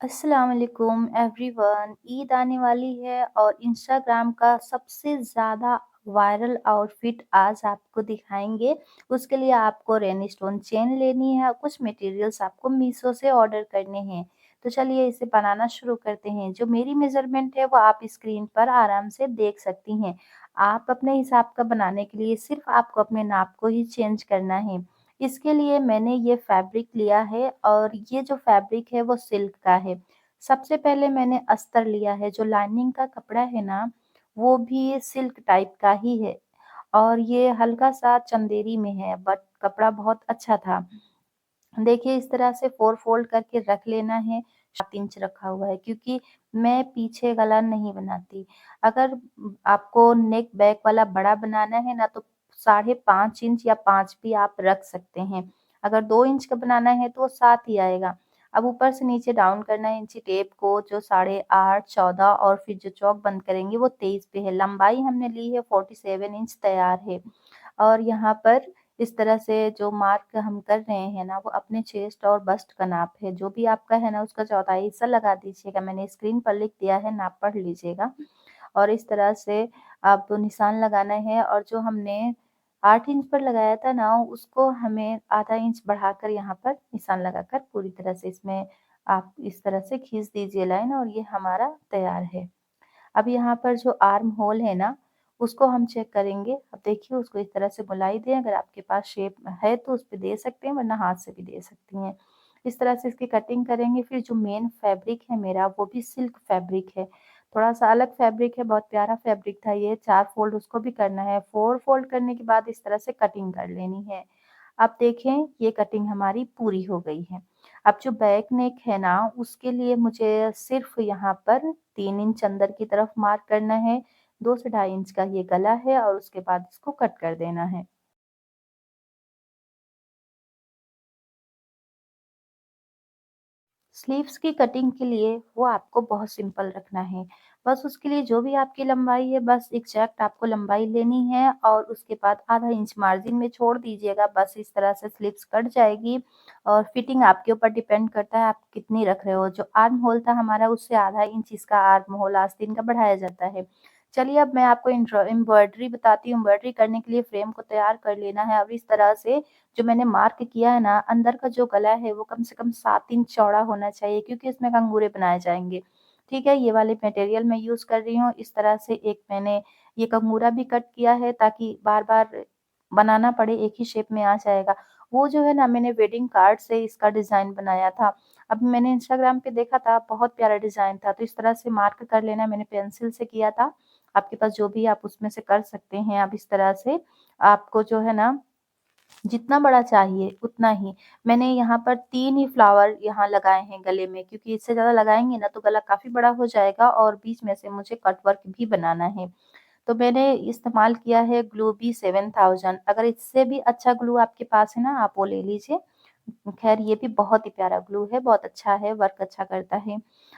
अस्सलाम वालेकुम एवरीवन। ईद आने वाली है और इंस्टाग्राम का सबसे ज़्यादा वायरल आउटफिट आज आपको दिखाएँगे। उसके लिए आपको रेनी स्टोन चेन लेनी है और कुछ मटेरियल्स आपको मीशो से ऑर्डर करने हैं। तो चलिए इसे बनाना शुरू करते हैं। जो मेरी मेज़रमेंट है वो आप स्क्रीन पर आराम से देख सकती हैं। आप अपने हिसाब का बनाने के लिए सिर्फ़ आपको अपने नाप को ही चेंज करना है। इसके लिए मैंने ये फैब्रिक लिया है और ये जो फैब्रिक है वो सिल्क का है। सबसे पहले मैंने अस्तर लिया है, जो लाइनिंग का कपड़ा है ना, वो भी सिल्क टाइप का ही है और ये हल्का-सा चंदेरी में है बट कपड़ा बहुत अच्छा था। देखिए इस तरह से 4 फ़ोल्ड करके रख लेना है, 7 इंच रखा हुआ है क्योंकि मैं पीछे गला नहीं बनाती। अगर आपको नेक बैक वाला बड़ा बनाना है ना तो साढ़े 5 इंच या 5 भी आप रख सकते हैं। अगर 2 इंच का बनाना है तो 7 ही आएगा। अब ऊपर से नीचे डाउन करना है इंची टेप को जो साढ़े 8, 14 और फिर जो चौक बंद करेंगे वो 23 पे है। लंबाई हमने ली है 47 इंच तैयार है। और यहाँ पर इस तरह से जो मार्क हम कर रहे हैं ना, वो अपने चेस्ट और बस्ट का नाप है। जो भी आपका है ना, उसका चौथाई हिस्सा लगा दीजिएगा। मैंने स्क्रीन पर लिख दिया है, नाप पढ़ लीजिएगा। और इस तरह से आपको निशान लगाना है और जो हमने 8 इंच पर लगाया था ना, उसको हमें आधा इंच बढ़ाकर यहाँ पर निशान लगाकर पूरी तरह से इसमें आप इस तरह से खींच दीजिए लाइन और ये हमारा तैयार है। अब यहाँ पर जो आर्म होल है ना, उसको हम चेक करेंगे। अब देखिए उसको इस तरह से गोलाई दें, अगर आपके पास शेप है तो उसपे दे सकते हैं वरना हाथ से भी दे सकती हैं। इस तरह से इसकी कटिंग करेंगे, फिर जो मेन फैब्रिक है मेरा वो भी सिल्क फैब्रिक है। थोड़ा-सा अलग फैब्रिक है, बहुत प्यारा फैब्रिक था ये, 4 फ़ोल्ड उसको भी करना है। 4 फ़ोल्ड करने के बाद इस तरह से कटिंग कर लेनी है। आप देखें ये कटिंग हमारी पूरी हो गई है। अब जो बैक नेक है ना, उसके लिए मुझे सिर्फ़ यहाँ पर 3 इंच अंदर की तरफ मार्क करना है, 2 से ढाई इंच का ये गला है और उसके बाद इसको कट कर देना है। स्लीव्स की कटिंग के लिए वो आपको बहुत सिंपल रखना है। बस उसके लिए जो भी आपकी लंबाई है बस एग्ज़ैक्ट आपको लंबाई लेनी है और उसके बाद आधा इंच मार्जिन में छोड़ दीजिएगा। बस इस तरह से स्लीव्स कट जाएगी और फिटिंग आपके ऊपर डिपेंड करता है आप कितनी रख रहे हो। जो आर्म होल था हमारा उससे आधा इंच इसका आर्म होल आस्तीन का बढ़ाया जाता है। चलिए अब मैं आपको एम्ब्रॉयडरी बताती हूँ। एम्ब्रॉयडरी करने के लिए फ्रेम को तैयार कर लेना है। अब इस तरह से जो मैंने मार्क किया है ना, अंदर का जो गला है वो कम से कम 7 इंच चौड़ा होना चाहिए क्योंकि इसमें कंगूरे बनाए जाएँगे। ठीक है? ये वाले मटेरियल मैं यूज़ कर रही हूँ। इस तरह से एक मैंने ये कंगूरा भी कट किया है ताकि बार-बार बनाना पड़े, एक ही शेप में आ जाएगा। वो जो है ना मैंने वेडिंग कार्ड से इसका डिज़ाइन बनाया था। अब मैंने इंस्टाग्राम पे देखा था, बहुत प्यारा डिज़ाइन था, तो इस तरह से मार्क कर लेना मैंने पेंसिल से किया था। आपके पास जो भी है आप उसमें से कर सकते हैं। अब इस तरह से आपको जो है ना जितना बड़ा चाहिए उतना ही। मैंने यहाँ पर 3 ही फ्लावर यहाँ लगाए हैं गले में क्योंकि इससे ज़्यादा लगाएँगे ना तो गला काफ़ी बड़ा हो जाएगा और बीच में से मुझे कट वर्क भी बनाना है। तो मैंने इस्तेमाल किया है ग्लू बी 7000। अगर इससे भी अच्छा ग्लू आपके पास है ना आप वो ले लीजिए। ख़ैर ये भी बहुत ही प्यारा ग्लू है, बहुत अच्छा है, वर्क अच्छा करता है।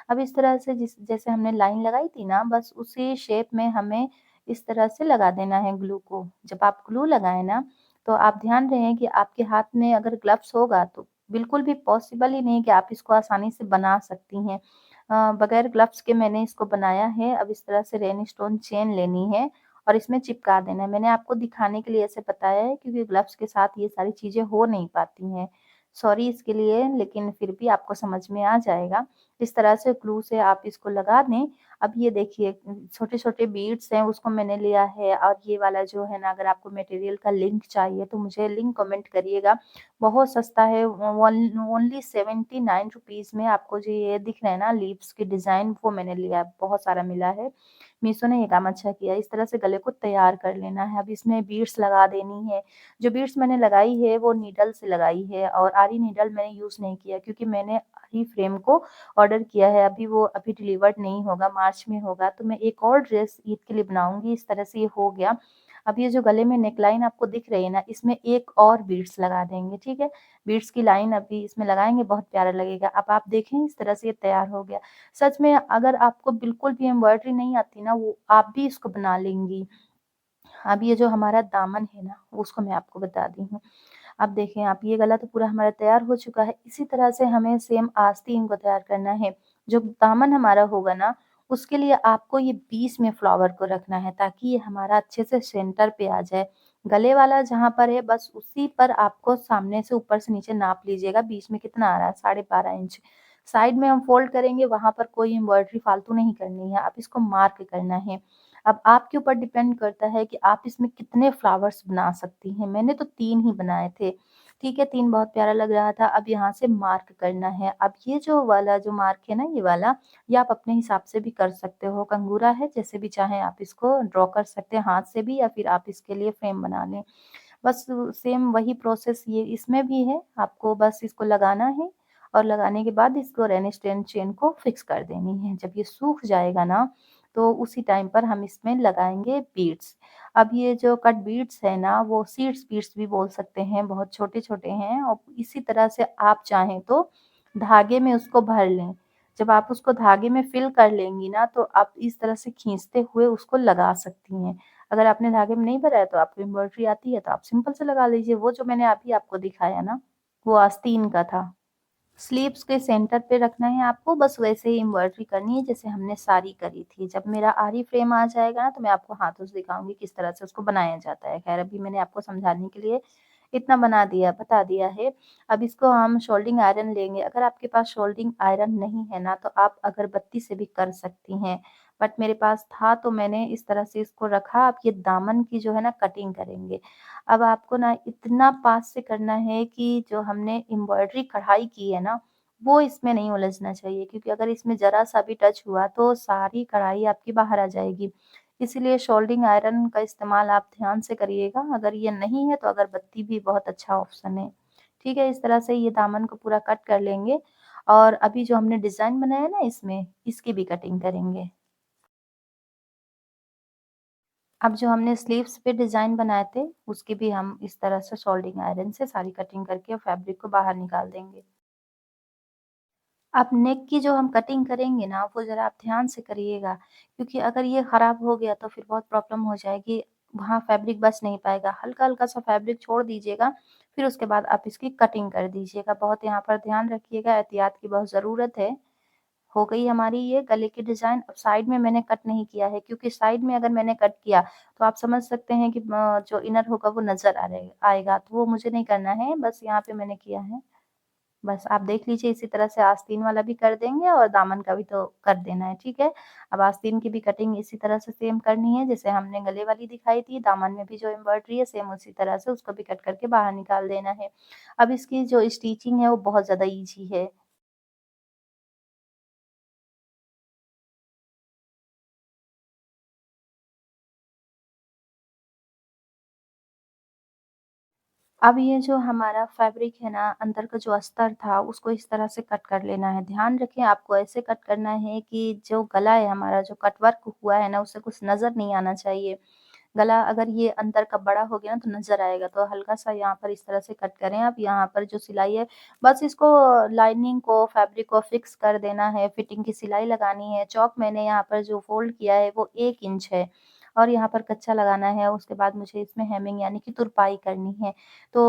अब इस तरह से जैसे हमने लाइन लगाई थी ना बस उसी शेप में हमें इस तरह से लगा देना है ग्लू को। जब आप ग्लू लगाएँ ना तो आप ध्यान रहे कि आपके हाथ में अगर ग्लव्स होगा तो बिल्कुल भी पॉसिबल ही नहीं कि आप इसको आसानी से बना सकती हैं। बगैर ग्लव्स के मैंने इसको बनाया है। अब इस तरह से रेन स्टोन चेन लेनी है और इसमें चिपका देना है। मैंने आपको दिखाने के लिए ऐसे बताया है क्योंकि ग्लव्स के साथ ये सारी चीज़ें हो नहीं पाती हैं। सॉरी इसके लिए लेकिन फिर भी आपको समझ में आ जाएगा। इस तरह से ग्लू से आप इसको लगा दें। अब ये देखिए छोटे-छोटे बीड्स हैं उसको मैंने लिया है और ये वाला जो है ना अगर आपको मटेरियल का लिंक चाहिए तो मुझे लिंक कमेंट करिएगा। बहुत सस्ता है ओनली 79 रुपीज़ में आपको जो ये दिख रहा है ना लीव्स के डिज़ाइन वो मैंने लिया है, बहुत सारा मिला है। मीशो ने ये काम अच्छा किया है। इस तरह से गले को तैयार कर लेना है। अब इसमें बीड्स लगा देनी है। जो बीड्स मैंने लगाई है वो नीडल से लगाई है और आरी नीडल मैंने यूज़ नहीं किया क्योंकि मैंने आरी फ्रेम को ऑर्डर किया है। अभी डिलीवर्ड नहीं होगा, मार्च में होगा। तो मैं एक और ड्रेस ईद के लिए बनाऊँगी। इस तरह से ये हो गया। अब ये जो गले में नेकलाइन आपको दिख रही है ना, इसमें एक और बीड्स लगा देंगे, ठीक है? बीड्स की लाइन अभी इसमें लगाएँगे, बहुत प्यारा लगेगा। अब आप देखें इस तरह से ये तैयार हो गया। सच में अगर आपको बिल्कुल भी एम्ब्रॉयडरी नहीं आती ना, वो आप भी इसको बना लेंगी। अब ये जो हमारा दामन है ना, उसको मैं आपको बता दी हूँ। अब देखें आप ये गला तो पूरा हमारा तैयार हो चुका है। इसी तरह से हमें सेम आस्तीन को तैयार करना है। जो दामन हमारा होगा ना, उसके लिए आपको ये बीच में फ्लावर को रखना है ताकि ये हमारा अच्छे से सेंटर पे आ जाए। गले वाला जहाँ पर है बस उसी पर आपको सामने से ऊपर से नीचे नाप लीजिएगा बीच में कितना आ रहा है, 12.5 इंच। साइड में हम फ़ोल्ड करेंगे वहाँ पर कोई एम्ब्रॉयडरी फालतू नहीं करनी है, आप इसको मार्क करना है। अब आपके ऊपर डिपेंड करता है कि आप इसमें कितने फ्लावर्स बना सकती हैं। मैंने तो 3 ही बनाए थे। ठीक है, 3 बहुत प्यारा लग रहा था। अब यहाँ से मार्क करना है। अब ये जो वाला जो मार्क है ना ये वाला, ये आप अपने हिसाब से भी कर सकते हो। कंघूरा है, जैसे भी चाहें आप इसको ड्रॉ कर सकते हैं हाथ से भी या फिर आप इसके लिए फ्रेम बना लें। बस सेम वही प्रोसेस ये इसमें भी है। आपको बस इसको लगाना है और लगाने के बाद इसको रेनिस्टेन चेन को फिक्स कर देनी है। जब ये सूख जाएगा ना, तो उसी टाइम पर हम इसमें लगाएँगे बीड्स। अब ये जो कट बीड्स है ना, वो सीड्स बीड्स भी बोल सकते हैं, बहुत छोटे-छोटे हैं और इसी तरह से आप चाहें तो धागे में उसको भर लें। जब आप उसको धागे में फ़िल कर लेंगी ना, तो आप इस तरह से खींचते हुए उसको लगा सकती हैं। अगर आपने धागे में नहीं भरा है, तो आपको एम्ब्रॉयडरी आती है, तो आप सिंपल से लगा लीजिए। वो जो मैंने अभी आपको दिखाया ना, वो आस्तीन का था। स्लीव्स के सेंटर पे रखना है आपको, बस वैसे ही एम्ब्रॉयडरी करनी है जैसे हमने साड़ी करी थी। जब मेरा आरी फ्रेम आ जाएगा ना, तो मैं आपको हाथों से दिखाऊँगी किस तरह से उसको बनाया जाता है। ख़ैर अभी मैंने आपको समझाने के लिए इतना बता दिया है। अब इसको हम सोल्डिंग आयरन लेंगे। अगर आपके पास सोल्डिंग आयरन नहीं है ना, तो आप अगरबत्ती से भी कर सकती हैं। बट मेरे पास था तो मैंने इस तरह से इसको रखा। अब ये दामन की जो है ना कटिंग करेंगे। अब आपको ना इतना पास से करना है कि जो हमने एम्ब्रॉयडरी कढ़ाई की है ना, वो इसमें नहीं उलझना चाहिए क्योंकि अगर इसमें ज़रा-सा भी टच हुआ तो सारी कढ़ाई आपकी बाहर आ जाएगी। इसीलिए सोल्डिंग आयरन का इस्तेमाल आप ध्यान से करिएगा, अगर ये नहीं है तो अगरबत्ती भी बहुत अच्छा ऑप्शन है। ठीक है, इस तरह से ये दामन को पूरा कट कर लेंगे और अभी जो हमने डिज़ाइन बनाया ना इसमें, इसकी भी कटिंग करेंगे। अब जो हमने स्लीव्स पे डिज़ाइन बनाए थे, उसकी भी हम इस तरह से सोल्डिंग आयरन से सारी कटिंग करके फैब्रिक को बाहर निकाल देंगे। अब नेक की जो हम कटिंग करेंगे ना, वो ज़रा आप ध्यान से करिएगा, क्योंकि अगर ये ख़राब हो गया तो फिर बहुत प्रॉब्लम हो जाएगी, वहाँ फैब्रिक बच नहीं पाएगा। हल्का-हल्का सा फैब्रिक छोड़ दीजिएगा, फिर उसके बाद आप इसकी कटिंग कर दीजिएगा। बहुत यहाँ पर ध्यान रखिएगा, एहतियात की बहुत ज़रूरत है। हो गई हमारी ये गले की डिज़ाइन, अब साइड में मैंने कट नहीं किया है, क्योंकि साइड में अगर मैंने कट किया, तो आप समझ सकते हैं कि जो इनर होगा वो नज़र आएगा, तो वो मुझे नहीं करना है, बस यहाँ पे मैंने किया है। बस आप देख लीजिए इसी तरह से आस्तीन वाला भी कर देंगे और दामन का भी तो कर देना है, ठीक है? अब आस्तीन की भी कटिंग इसी तरह से सेम करनी है जैसे हमने गले वाली दिखाई थी, दामन में भी जो एम्ब्रॉयडरी है सेम उसी तरह से उसको भी कट करके बाहर निकाल देना है। अब इसकी जो स्टिचिंग है वो बहुत ज़्यादा ईज़ी है। अब ये जो हमारा फैब्रिक है ना, अंदर का जो अस्तर था, उसको इस तरह से कट कर लेना है। ध्यान रखें आपको ऐसे कट करना है कि जो गला है हमारा, जो कटवर्क हुआ है ना, उससे कुछ नज़र नहीं आना चाहिए। गला अगर ये अंदर का बड़ा हो गया ना, तो नज़र आएगा, तो हल्का-सा यहाँ पर इस तरह से कट करें आप। यहाँ पर जो सिलाई है, बस इसको लाइनिंग को, फैब्रिक को फिक्स कर देना है, फिटिंग की सिलाई लगानी है। चौक मैंने यहाँ पर जो फ़ोल्ड किया है, वो 1 इंच है और यहाँ पर कच्चा लगाना है। उसके बाद मुझे इसमें हेमिंग यानी कि तुरपाई करनी है। तो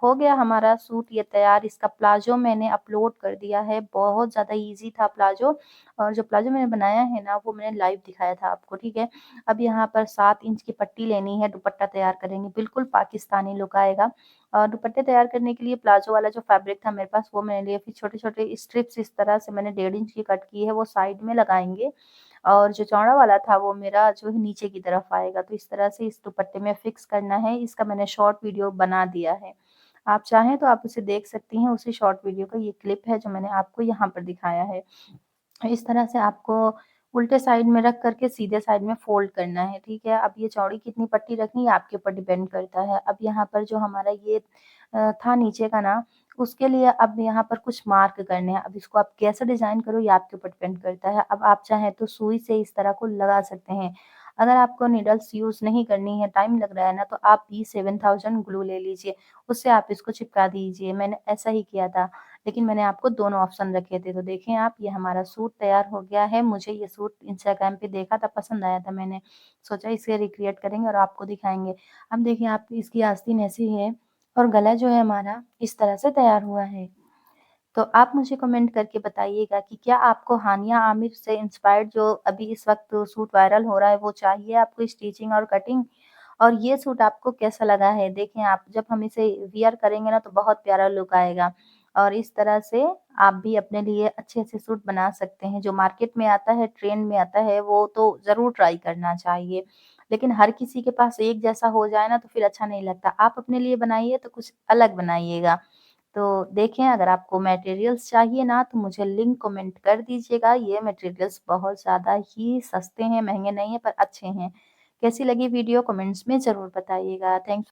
हो गया हमारा सूट ये तैयार। इसका प्लाज़ो मैंने अपलोड कर दिया है, बहुत ज़्यादा ईज़ी था प्लाज़ो और जो प्लाज़ो मैंने बनाया है ना, वो मैंने लाइव दिखाया था आपको, ठीक है? अब यहाँ पर 7 इंच की पट्टी लेनी है, दुपट्टा तैयार करेंगे, बिल्कुल पाकिस्तानी लुक आएगा। और दुपट्टे तैयार करने के लिए प्लाज़ो वाला जो फैब्रिक था मेरे पास, वो मैंने लिया, फिर छोटे-छोटे स्ट्रिप्स इस तरह से मैंने 1.5 इंच की कट की है, वो साइड में लगाएँगे और जो चौड़ा वाला था, वो मेरा जो है नीचे की तरफ आएगा। तो इस तरह से इस दुपट्टे में फिक्स करना है, इसका मैंने शॉर्ट वीडियो बना दिया है। आप चाहें तो आप उसे देख सकती हैं, उसी शॉर्ट वीडियो का ये क्लिप है जो मैंने आपको यहाँ पर दिखाया है। इस तरह से आपको उल्टे साइड में रख कर के सीधे साइड में फ़ोल्ड करना है, ठीक है? अब ये चौड़ी कितनी पट्टी रखनी है आपके ऊपर डिपेंड करता है। अब यहाँ पर जो हमारा ये था नीचे का ना, उसके लिए अब यहाँ पर कुछ मार्क करने हैं। अब इसको आप कैसे डिज़ाइन करो ये आपके ऊपर डिपेंड करता है। अब आप चाहें तो सुई से इस तरह को लगा सकते हैं। अगर आपको नीडल्स यूज़ नहीं करनी है, टाइम लग रहा है ना, तो आप B7000 ग्लू ले लीजिए, उससे आप इसको चिपका दीजिए। मैंने ऐसा ही किया था। लेकिन मैंने आपको दोनों ऑप्शन रखे थे। तो देखें आप ये हमारा सूट तैयार हो गया है। मुझे ये सूट इंस्टाग्राम पे देखा था, पसंद आया था। मैंने सोचा इसे रिक्रिएट करेंगे और आपको दिखाएँगे। अब देखिए आप इसकी आस्तीन ऐसी है, और गला जो है हमारा इस तरह से तैयार हुआ है। तो आप मुझे कमेंट करके बताइएगा कि क्या आपको हानिया आमिर से इंस्पायर्ड जो अभी इस वक़्त सूट वायरल हो रहा है, वो चाहिए आपको स्टिचिंग और कटिंग? और ये सूट आपको कैसा लगा है? देखें आप जब हम इसे वियर करेंगे ना तो बहुत प्यारा लुक आएगा और इस तरह से आप भी अपने लिए अच्छे-अच्छे सूट बना सकते हैं। जो मार्केट में आता है, ट्रेंड में आता है, वो तो ज़रूर ट्राई करना चाहिए। लेकिन हर किसी के पास एक जैसा हो जाए ना तो फिर अच्छा नहीं लगता। आप अपने लिए बनाइए तो कुछ अलग बनाइएगा। तो देखें अगर आपको मटेरियल्स चाहिए ना तो मुझे लिंक कमेंट कर दीजिएगा। ये मटेरियल्स बहुत ज़्यादा ही सस्ते हैं, महँगे नहीं हैं पर अच्छे हैं। कैसी लगी वीडियो कमेंट्स में ज़रूर बताइएगा। थैंक